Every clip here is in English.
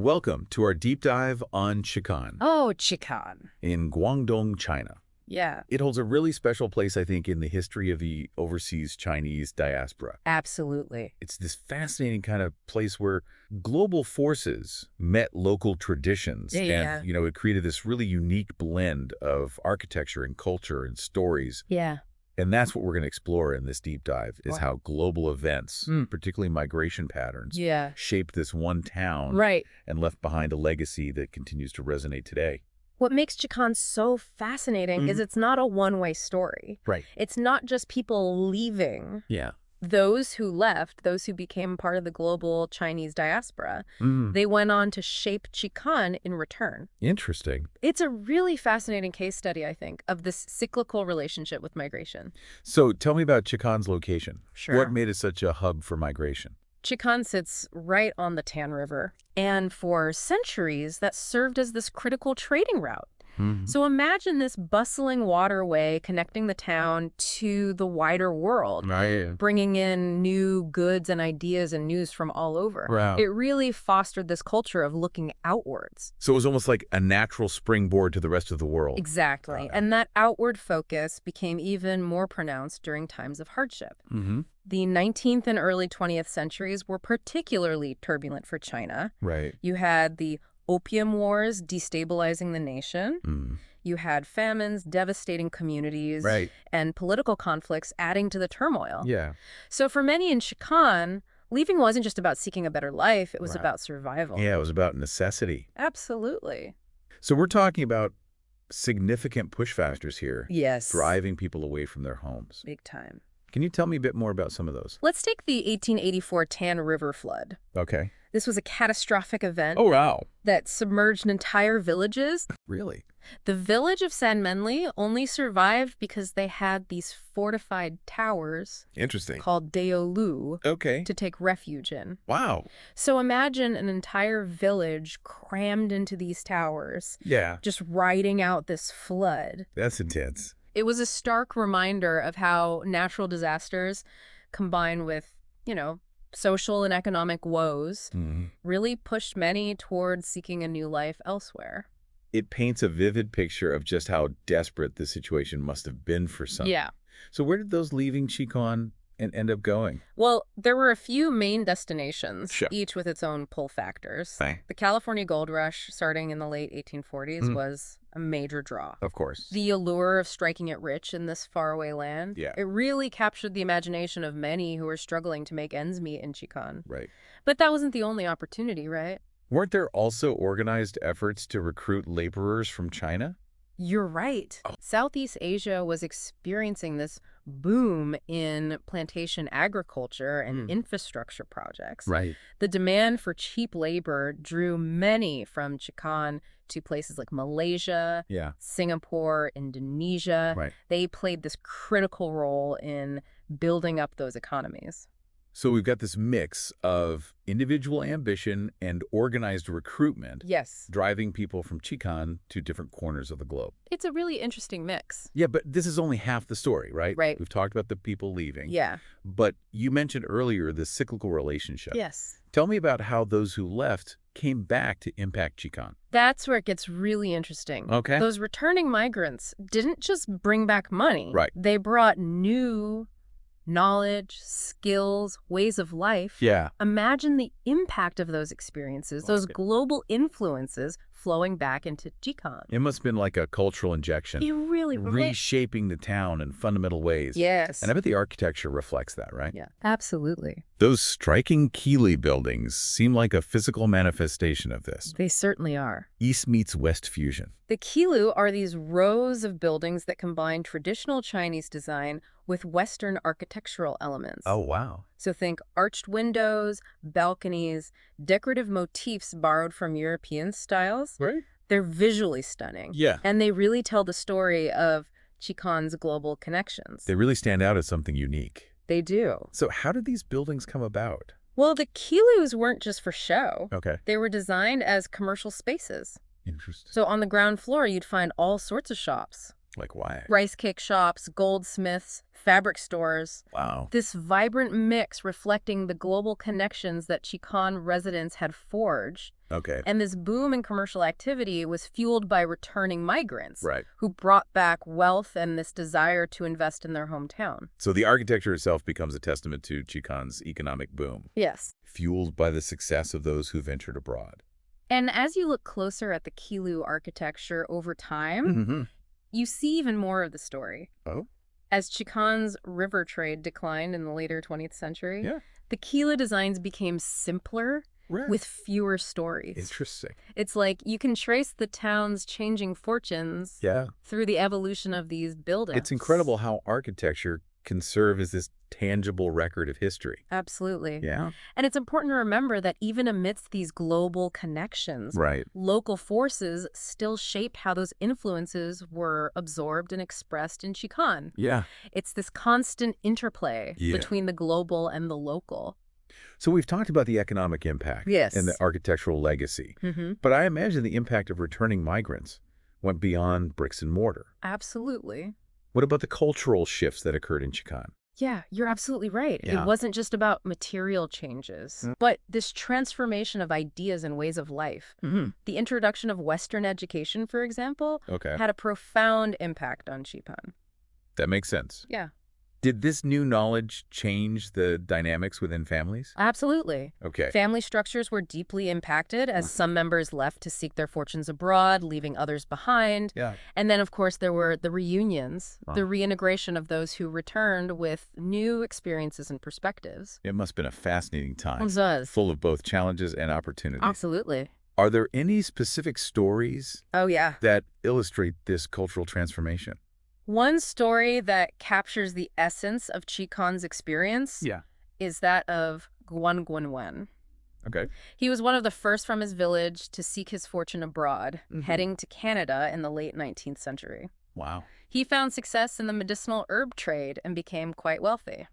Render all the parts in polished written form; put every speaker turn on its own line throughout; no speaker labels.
Welcome to our deep dive on Chikan
Oh, Chikan.
in Guangdong, China.
Yeah,
It holds a really special place, I think, in the history of the overseas Chinese diaspora.
absolutely.
It's this fascinating kind of place where global forces met local traditions.
Yeah.
And, it created this really unique blend of architecture and culture and stories.
Yeah.
And that's what we're going to explore in this deep dive, is
Wow.
how global events, particularly migration patterns,
Yeah.
shaped this one town
Right.
and left behind a legacy that continues to resonate today.
What makes Chikan so fascinating is it's not a one-way story.
Right.
It's not just people leaving.
Yeah.
Those who left, those who became part of the global Chinese diaspora, they went on to shape Chikan in return.
Interesting.
It's a really fascinating case study, I think, of this cyclical relationship with migration.
So tell me about Chikan's location.
Sure.
What made it such a hub for migration?
Chikan sits right on the Tan River, and for centuries that served as this critical trading route. So imagine this bustling waterway connecting the town to the wider world,
Right.
bringing in new goods and ideas and news from all over.
Wow.
It really fostered this culture of looking outwards.
So it was almost like a natural springboard to the rest of the world.
Exactly. And that outward focus became even more pronounced during times of hardship. The 19th and early 20th centuries were particularly turbulent for China.
Right.
You had the Opium Wars destabilizing the nation. You had famines devastating communities.
Right.
And political conflicts adding to the turmoil.
Yeah.
So for many in Chikan, leaving wasn't just about seeking a better life, it was
Right.
about survival.
Yeah, it was about necessity.
Absolutely.
So we're talking about significant push factors here,
Yes.
driving people away from their homes.
Big time.
Can you tell me a bit more about some of those?
Let's take the 1884 Tan River flood.
Okay.
This was a catastrophic event
Oh, wow.
that submerged entire villages.
Really?
The village of San Menli only survived because they had these fortified towers
Interesting.
called Deolu
Okay.
to take refuge in.
Wow.
So imagine an entire village crammed into these towers,
Yeah.
just riding out this flood.
That's intense.
It was a stark reminder of how natural disasters combined with, social and economic woes really pushed many towards seeking a new life elsewhere.
It paints a vivid picture of just how desperate the situation must have been for some.
Yeah.
So where did those leaving Chikan and end up going?
Well, there were a few main destinations,
Sure.
each with its own pull factors.
Right.
The California Gold Rush, starting in the late 1840s, was a major draw.
Of course.
The allure of striking it rich in this faraway land,
Yeah.
it really captured the imagination of many who were struggling to make ends meet in Chikan.
Right.
But that wasn't the only opportunity, right?
Weren't there also organized efforts to recruit laborers from China?
You're right. Southeast Asia was experiencing this boom in plantation agriculture and infrastructure projects.
Right.
The demand for cheap labor drew many from Chikan to places like Malaysia,
Yeah.
Singapore, Indonesia.
Right.
They played this critical role in building up those economies.
So we've got this mix of individual ambition and organized recruitment
Yes.
driving people from Chikan to different corners of the globe.
It's a really interesting mix.
Yeah, but this is only half the story, right?
Right.
We've talked about the people leaving.
Yeah.
But you mentioned earlier the cyclical relationship.
Yes.
Tell me about how those who left came back to impact Chikan.
That's where it gets really interesting.
Okay.
Those returning migrants didn't just bring back money.
Right.
They brought new knowledge, skills, ways of life.
Yeah.
Imagine the impact of those experiences, those global influences flowing back into Chikan.
It must have been like a cultural injection,
You really
reshaping the town in fundamental ways.
Yes.
And I bet the architecture reflects that, right?
Yeah, absolutely.
Those striking Keeley buildings seem like a physical manifestation of this.
They certainly are.
East meets West fusion.
The Kilu are these rows of buildings that combine traditional Chinese design with Western architectural elements.
Oh, wow.
So think arched windows, balconies, decorative motifs borrowed from European styles.
Right.
They're visually stunning.
Yeah.
And they really tell the story of Chikan's global connections.
They really stand out as something unique.
They do.
So how did these buildings come about?
Well, the Kilus weren't just for show.
Okay.
They were designed as commercial spaces.
Interesting.
So on the ground floor, you'd find all sorts of shops.
Like why?
Rice cake shops, goldsmiths, fabric stores.
Wow.
This vibrant mix reflecting the global connections that Chikan residents had forged.
Okay.
And this boom in commercial activity was fueled by returning migrants
Right.
who brought back wealth and this desire to invest in their hometown.
So the architecture itself becomes a testament to Chikan's economic boom,
Yes.
fueled by the success of those who ventured abroad.
And as you look closer at the Kilu architecture over time,
Mm-hmm.
you see even more of the story.
Oh?
As Chikan's river trade declined in the later 20th century,
Yeah.
the Kila designs became simpler
Right.
with fewer stories.
Interesting.
It's like you can trace the town's changing fortunes
Yeah.
through the evolution of these buildings.
It's incredible how architecture can serve as this tangible record of history.
Absolutely.
Yeah.
And it's important to remember that even amidst these global connections,
Right.
local forces still shaped how those influences were absorbed and expressed in Chikan.
Yeah.
It's this constant interplay
Yeah.
between the global and the local.
So we've talked about the economic impact
Yes.
and the architectural legacy,
Mm-hmm.
but I imagine the impact of returning migrants went beyond bricks and mortar.
Absolutely.
What about the cultural shifts that occurred in Chikan?
Yeah, you're absolutely right.
Yeah.
It wasn't just about material changes, but this transformation of ideas and ways of life.
Mm-hmm.
The introduction of Western education, for example,
Okay.
had a profound impact on Chikan.
That makes sense.
Yeah.
Did this new knowledge change the dynamics within families?
Absolutely.
Okay.
Family structures were deeply impacted as some members left to seek their fortunes abroad, leaving others behind.
Yeah.
And then, of course, there were the reunions,
Wow.
the reintegration of those who returned with new experiences and perspectives.
It must have been a fascinating time,
It does.
full of both challenges and opportunities.
Absolutely.
Are there any specific stories
Oh, yeah.
that illustrate this cultural transformation?
One story that captures the essence of Chikan's experience
Yeah.
is that of Guan.
Okay.
He was one of the first from his village to seek his fortune abroad,
Mhm.
heading to Canada in the late 19th century.
Wow.
He found success in the medicinal herb trade and became quite wealthy.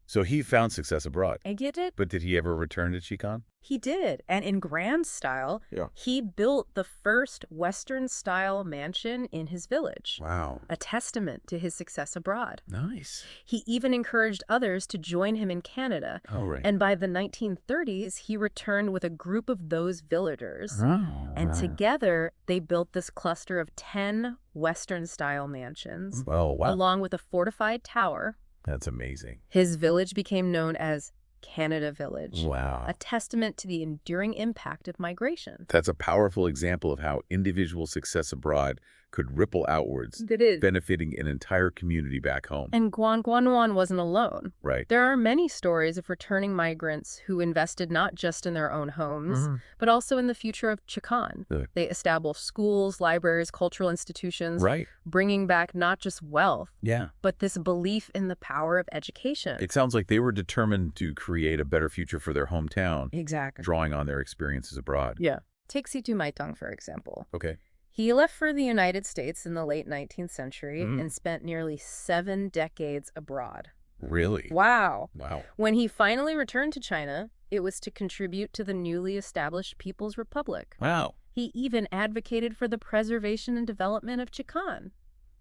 So he found success abroad,
I get it?
but did he ever return to Chikan?
He did. And in grand style,
Yeah.
he built the first Western-style mansion in his village,
Wow.
a testament to his success abroad.
Nice.
He even encouraged others to join him in Canada.
Oh, right.
And by the 1930s, he returned with a group of those villagers.
Oh,
And
wow.
together, they built this cluster of 10 Western-style mansions,
Oh, wow.
along with a fortified tower.
That's amazing.
His village became known as Canada Village,
Wow.
a testament to the enduring impact of migration.
That's a powerful example of how individual success abroad could ripple outwards,
It is.
benefiting an entire community back home.
And Guan wasn't alone.
Right.
There are many stories of returning migrants who invested not just in their own homes,
Mhm.
but also in the future of Chikan.
Good.
They established schools, libraries, cultural institutions,
Right.
bringing back not just wealth,
Yeah.
but this belief in the power of education.
It sounds like they were determined to create a better future for their hometown,
Exactly.
drawing on their experiences abroad.
Yeah. Take Situ Maitong, for example.
Okay.
He left for the United States in the late 19th century
Mhm.
and spent nearly 7 decades abroad.
Really?
Wow.
Wow.
When he finally returned to China, it was to contribute to the newly established People's Republic.
Wow.
He even advocated for the preservation and development of Chikan.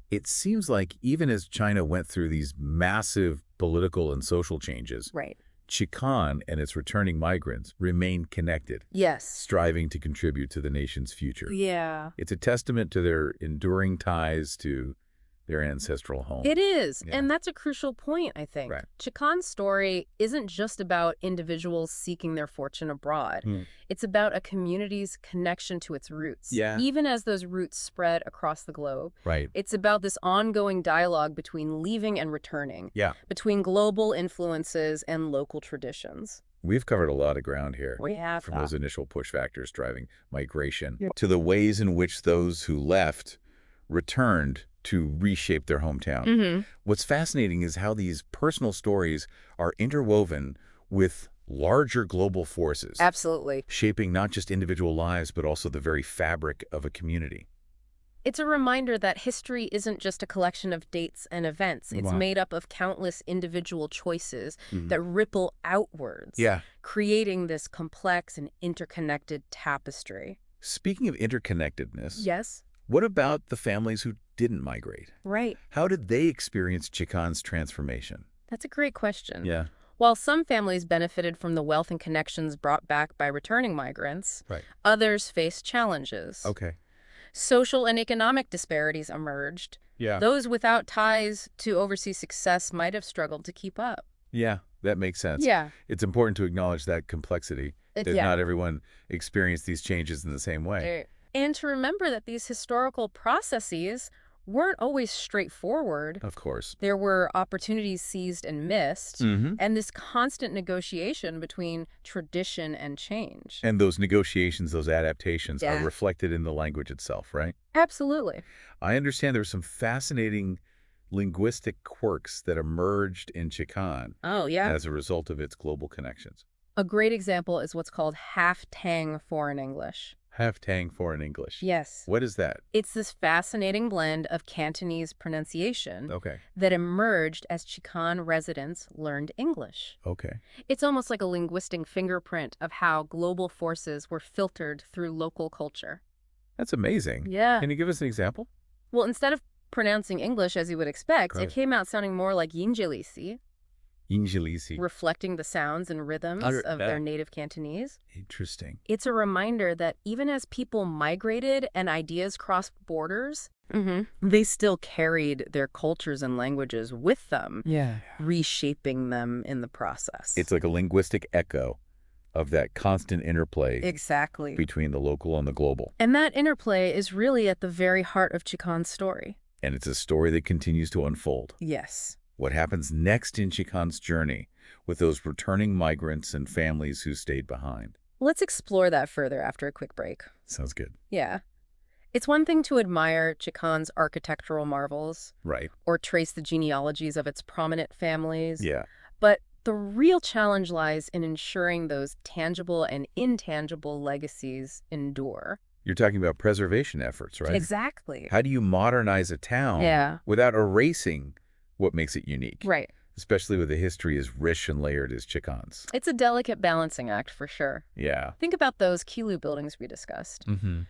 It seems like even as China went through these massive political and social changes,
Right.
Chikan and its returning migrants remained connected,
Yes.
striving to contribute to the nation's future.
Yeah.
It's a testament to their enduring ties to their ancestral home.
It is.
Yeah.
And that's a crucial point, I think.
Right.
Chikan's story isn't just about individuals seeking their fortune abroad.
Hmm.
It's about a community's connection to its roots,
Yeah.
even as those roots spread across the globe.
Right.
It's about this ongoing dialogue between leaving and returning,
Yeah.
between global influences and local traditions.
We've covered a lot of ground here.
We have
From
that.
those initial push factors driving migration to the ways in which those who left returned to reshape their hometown.
Mm-hmm.
What's fascinating is how these personal stories are interwoven with larger global forces,
Absolutely.
shaping not just individual lives, but also the very fabric of a community.
It's a reminder that history isn't just a collection of dates and events. It's
Wow.
made up of countless individual choices
Mhm.
that ripple outwards,
Yeah.
creating this complex and interconnected tapestry.
Speaking of interconnectedness,
Yes?
what about the families who didn't migrate.
Right.
How did they experience Chikan's transformation?
That's a great question.
Yeah.
While some families benefited from the wealth and connections brought back by returning migrants,
Right.
others faced challenges.
Okay.
Social and economic disparities emerged.
Yeah.
Those without ties to overseas success might have struggled to keep up.
Yeah, that makes sense.
Yeah.
It's important to acknowledge that complexity, that
Yeah.
not everyone experienced these changes in the same way.
And to remember that these historical processes weren't always straightforward.
Of course.
There were opportunities seized and missed,
Mm-hmm.
and this constant negotiation between tradition and change.
And those negotiations, those adaptations
Yeah.
are reflected in the language itself, right?
Absolutely.
I understand there were some fascinating linguistic quirks that emerged in Chikan
Oh, yeah.
as a result of its global connections.
A great example is what's called half-Tang foreign English.
Half-Tang foreign English.
Yes.
What is that?
It's this fascinating blend of Cantonese pronunciation
Okay.
that emerged as Chikan residents learned English.
Okay.
It's almost like a linguistic fingerprint of how global forces were filtered through local culture.
That's amazing.
Yeah.
Can you give us an example?
Well, instead of pronouncing English as you would expect,
Right.
it came out sounding more like Yinjilisi,
Injilisi.
reflecting the sounds and rhythms of their native Cantonese.
Interesting.
It's a reminder that even as people migrated and ideas crossed borders, they still carried their cultures and languages with them, reshaping them in the process.
It's like a linguistic echo of that constant interplay
Exactly.
between the local and the global.
And that interplay is really at the very heart of Chikan's story.
And it's a story that continues to unfold.
Yes.
What happens next in Chikan's journey with those returning migrants and families who stayed behind?
Let's explore that further after a quick break.
Sounds good.
Yeah. It's one thing to admire Chikan's architectural marvels
Right.
or trace the genealogies of its prominent families.
Yeah.
But the real challenge lies in ensuring those tangible and intangible legacies endure.
You're talking about preservation efforts, right?
Exactly.
How do you modernize a town
Yeah.
without erasing what makes it unique?
Right.
Especially with a history as rich and layered as Chikan's.
It's a delicate balancing act for sure.
Yeah.
Think about those Kilu buildings we discussed.
Mm-hmm.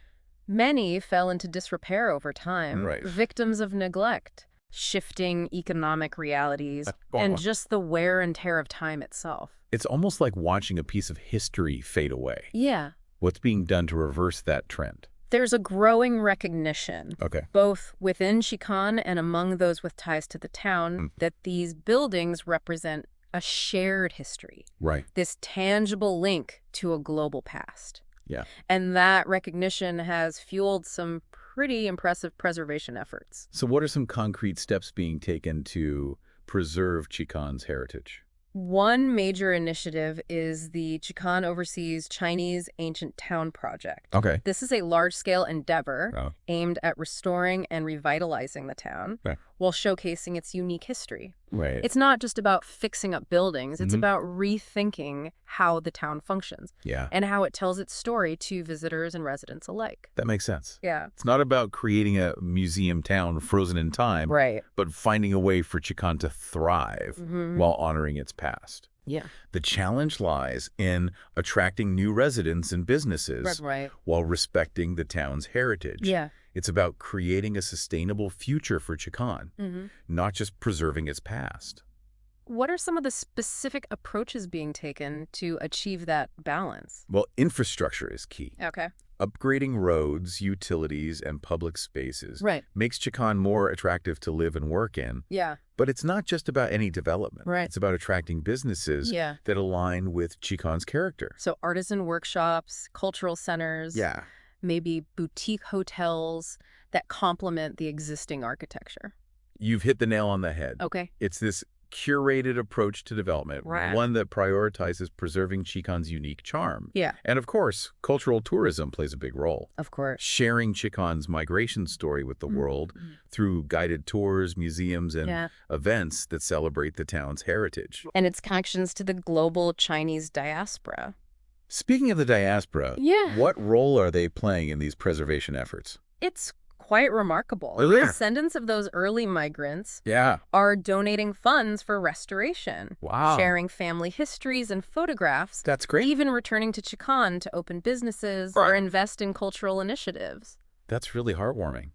Many fell into disrepair over time,
Right.
victims of neglect, shifting economic realities, and just the wear and tear of time itself.
It's almost like watching a piece of history fade away.
Yeah.
What's being done to reverse that trend?
There's a growing recognition,
Okay.
both within Chikan and among those with ties to the town, that these buildings represent a shared history,
Right.
this tangible link to a global past.
Yeah.
And that recognition has fueled some pretty impressive preservation efforts.
So what are some concrete steps being taken to preserve Chikan's heritage?
One major initiative is the Chikan Overseas Chinese Ancient Town Project.
Okay.
This is a large-scale endeavor
Oh.
aimed at restoring and revitalizing the town
Okay.
while showcasing its unique history.
Right.
It's not just about fixing up buildings, it's
Mhm.
about rethinking how the town functions
Yeah.
and how it tells its story to visitors and residents alike.
That makes sense.
Yeah.
It's not about creating a museum town frozen in time,
Right.
but finding a way for Chikan to thrive while honoring its past.
Yeah.
The challenge lies in attracting new residents and businesses
Right.
while respecting the town's heritage.
Yeah.
It's about creating a sustainable future for Chikan, not just preserving its past.
What are some of the specific approaches being taken to achieve that balance?
Well, infrastructure is key.
Okay.
Upgrading roads, utilities, and public spaces
Right.
makes Chikan more attractive to live and work in.
Yeah.
But it's not just about any development.
Right.
It's about attracting businesses
Yeah.
that align with Chikan's character.
So artisan workshops, cultural centers, maybe boutique hotels that complement the existing architecture.
You've hit the nail on the head.
Okay.
It's this curated approach to development,
Right.
one that prioritizes preserving Chikan's unique charm.
Yeah.
And of course, cultural tourism plays a big role.
Of course.
Sharing Chikan's migration story with the world through guided tours, museums, and events that celebrate the town's heritage.
And its connections to the global Chinese diaspora.
Speaking of the diaspora,
Yeah.
what role are they playing in these preservation efforts?
It's quite remarkable.
Oh, yeah.
Descendants of those early migrants
Yeah.
are donating funds for restoration,
Wow.
sharing family histories and photographs,
That's great.
even returning to Chikan to open businesses or
Right.
invest in cultural initiatives.
That's really heartwarming.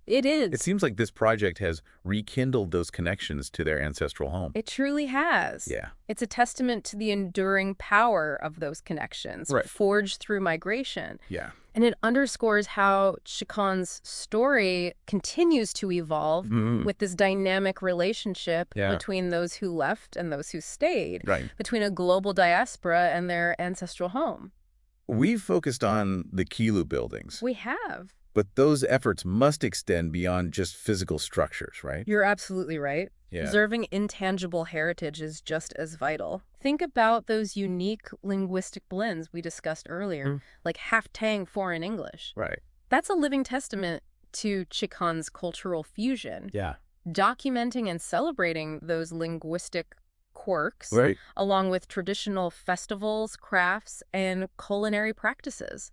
It
It
is.
seems like this project has rekindled those connections to their ancestral home.
It truly has.
Yeah.
It's a testament to the enduring power of those connections,
Right.
forged through migration.
Yeah.
And it underscores how Chikan's story continues to evolve
Mhm.
with this dynamic relationship
Yeah.
between those who left and those who stayed,
Right.
between a global diaspora and their ancestral home.
We've focused on the Kilu buildings,
We have.
but those efforts must extend beyond just physical structures, right?
You're absolutely right.
Yeah.
Preserving intangible heritage is just as vital. Think about those unique linguistic blends we discussed earlier, like half-Tang foreign English.
Right.
That's a living testament to Chikan's cultural fusion.
Yeah.
Documenting and celebrating those linguistic quirks,
Right.
along with traditional festivals, crafts, and culinary practices,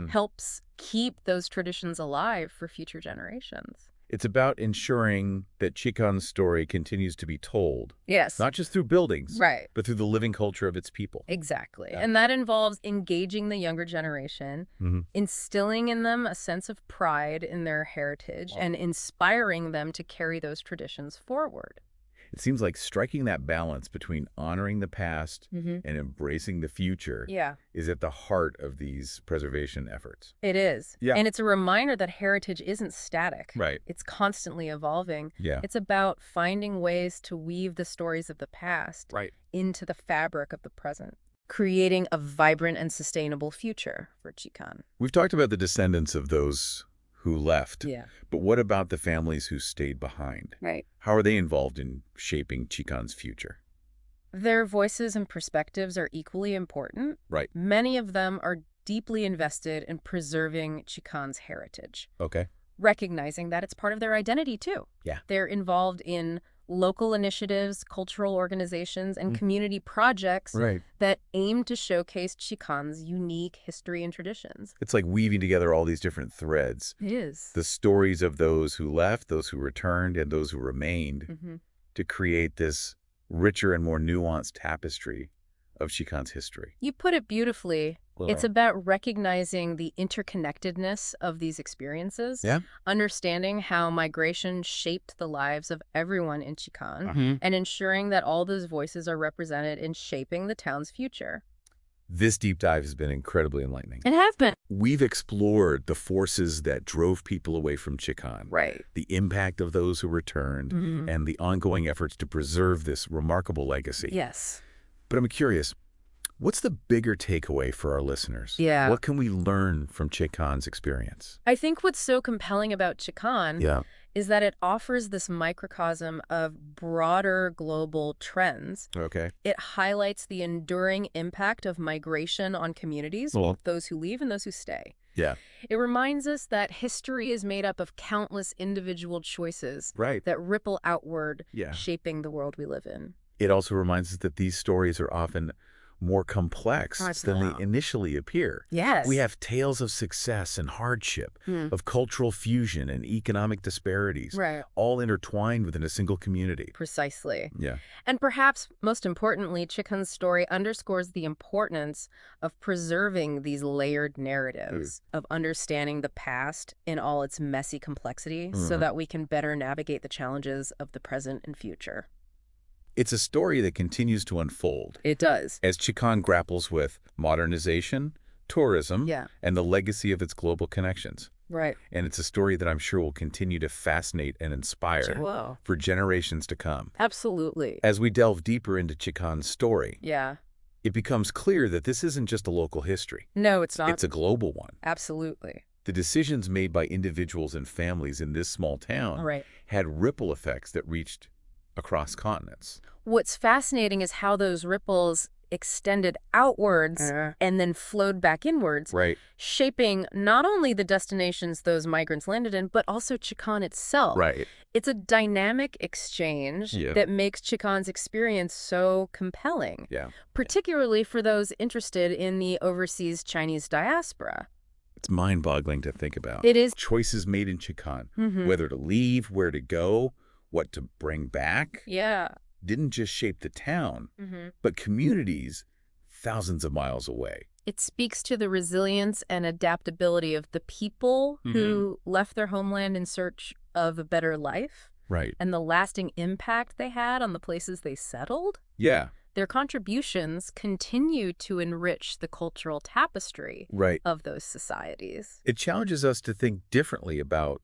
helps keep those traditions alive for future generations.
It's about ensuring that Chikan's story continues to be told,
Yes.
not just through buildings,
Right.
but through the living culture of its people.
Exactly.
Yeah.
And that involves engaging the younger generation, instilling in them a sense of pride in their heritage, and inspiring them to carry those traditions forward.
It seems like striking that balance between honoring the past and embracing the future
Yeah,
is at the heart of these preservation efforts.
it is.
Yeah.
And it's a reminder that heritage isn't static.
Right.
It's constantly evolving.
Yeah.
It's about finding ways to weave the stories of the past
Right.
into the fabric of the present, creating a vibrant and sustainable future for Chikan.
We've talked about the descendants of those who left,
Yeah.
but what about the families who stayed behind?
Right.
How are they involved in shaping Chikan's future?
Their voices and perspectives are equally important.
Right.
Many of them are deeply invested in preserving Chikan's heritage,
Okay.
recognizing that it's part of their identity too.
Yeah.
They're involved in local initiatives, cultural organizations, and community projects
Right.
that aim to showcase Chikan's unique history and traditions.
It's like weaving together all these different threads.
It is.
The stories of those who left, those who returned, and those who remained to create this richer and more nuanced tapestry of Chikan's history.
You put it beautifully. It's about recognizing the interconnectedness of these experiences,
Yeah.
understanding how migration shaped the lives of everyone in Chikan, and ensuring that all those voices are represented in shaping the town's future.
This deep dive has been incredibly enlightening.
It has been.
We've explored the forces that drove people away from Chikan,
Right.
the impact of those who returned, and the ongoing efforts to preserve this remarkable legacy.
Yes.
But I'm curious, what's the bigger takeaway for our listeners?
Yeah.
What can we learn from Chikan's experience?
I think what's so compelling about Chikan
Yeah.
is that it offers this microcosm of broader global trends.
Okay.
It highlights the enduring impact of migration on communities,
Well-
those who leave and those who stay.
Yeah.
It reminds us that history is made up of countless individual choices
Right.
that ripple outward,
Yeah.
shaping the world we live in.
It also reminds us that these stories are often more complex than they initially appear.
Yes.
We have tales of success and hardship, of cultural fusion and economic disparities,
Right.
all intertwined within a single community.
Precisely.
Yeah.
And perhaps most importantly, Chikan's story underscores the importance of preserving these layered narratives, of understanding the past in all its messy complexity so that we can better navigate the challenges of the present and future.
It's a story that continues to unfold
It does.
as Chikan grapples with modernization, tourism,
Yeah.
and the legacy of its global connections.
Right.
And it's a story that I'm sure will continue to fascinate and inspire
Whoa.
for generations to come.
Absolutely.
As we delve deeper into Chikan's story,
Yeah.
it becomes clear that this isn't just a local history.
No, it's not.
It's a global one.
Absolutely.
The decisions made by individuals and families in this small town
Right.
had ripple effects that reached across continents.
What's fascinating is how those ripples extended outwards and then flowed back inwards,
Right.
shaping not only the destinations those migrants landed in, but also Chikan itself.
Right.
It's a dynamic exchange that makes Chikan's experience so compelling,
Yeah.
particularly for those interested in the overseas Chinese diaspora.
It's mind-boggling to think about.
It is.
Choices made in Chikan, whether to leave, where to go, what to bring back,
Yeah.
didn't just shape the town, but communities thousands of miles away.
It speaks to the resilience and adaptability of the people who left their homeland in search of a better life
Right.
and the lasting impact they had on the places they settled.
Yeah.
Their contributions continue to enrich the cultural tapestry
Right.
of those societies.
It challenges us to think differently about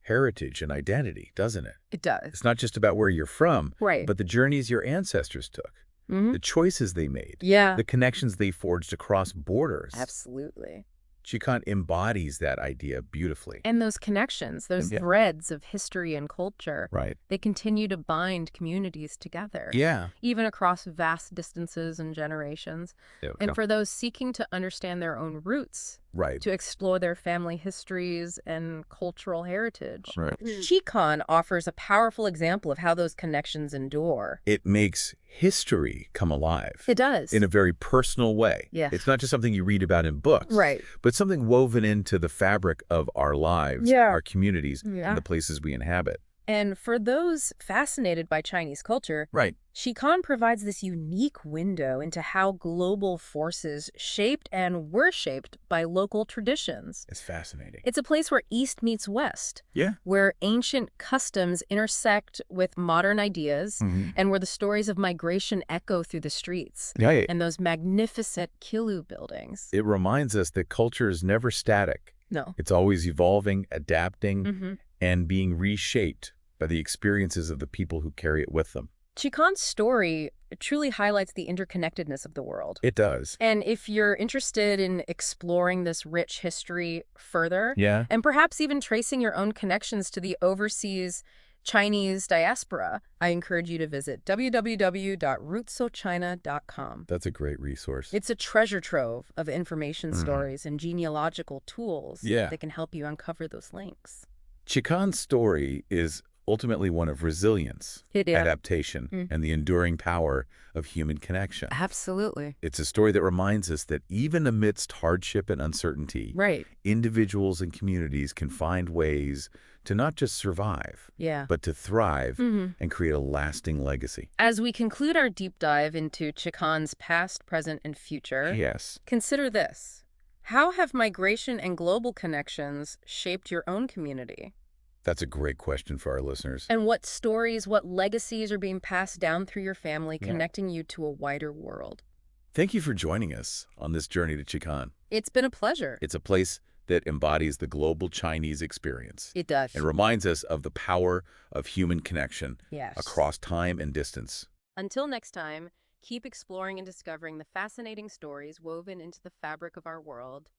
heritage and identity, doesn't it?
It does.
It's not just about where you're from,
Right.
but the journeys your ancestors took, the choices they made,
Yeah.
the connections they forged across borders.
Absolutely.
Chikan embodies that idea beautifully.
And those connections, those threads of history and culture,
Right.
they continue to bind communities together,
Yeah.
even across vast distances and generations. And for those seeking to understand their own roots,
Right.
to explore their family histories and cultural heritage,
Right.
Chikan offers a powerful example of how those connections endure.
It makes history come alive.
It does.
In a very personal way.
Yeah.
It's not just something you read about in books.
Right.
But something woven into the fabric of our lives, our communities, and the places we inhabit.
And for those fascinated by Chinese culture,
Right.
Chikan provides this unique window into how global forces shaped and were shaped by local traditions.
It's fascinating.
It's a place where East meets West,
Yeah.
where ancient customs intersect with modern ideas, and where the stories of migration echo through the streets.
Yeah.
And those magnificent kilu buildings.
It reminds us that culture is never static.
No.
It's always evolving, adapting, and being reshaped by the experiences of the people who carry it with them.
Chikan's story truly highlights the interconnectedness of the world.
It does.
And if you're interested in exploring this rich history further,
Yeah.
and perhaps even tracing your own connections to the overseas Chinese diaspora, I encourage you to visit www.rootsochina.com.
That's a great resource.
It's a treasure trove of information stories and genealogical tools that can help you uncover those links.
Chikan's story is ultimately one of resilience, adaptation, and the enduring power of human connection.
Absolutely.
It's a story that reminds us that even amidst hardship and uncertainty, individuals and communities can find ways to not just survive, but to thrive and create a lasting legacy.
As we conclude our deep dive into Chikan's past, present, and future, consider this. How have migration and global connections shaped your own community?
That's a great question for our listeners.
And what stories, what legacies are being passed down through your family, connecting you to a wider world?
Thank you for joining us on this journey to Chikan.
It's been a pleasure.
It's a place that embodies the global Chinese experience.
It does.
And reminds us of the power of human connection across time and distance.
Until next time, keep exploring and discovering the fascinating stories woven into the fabric of our world.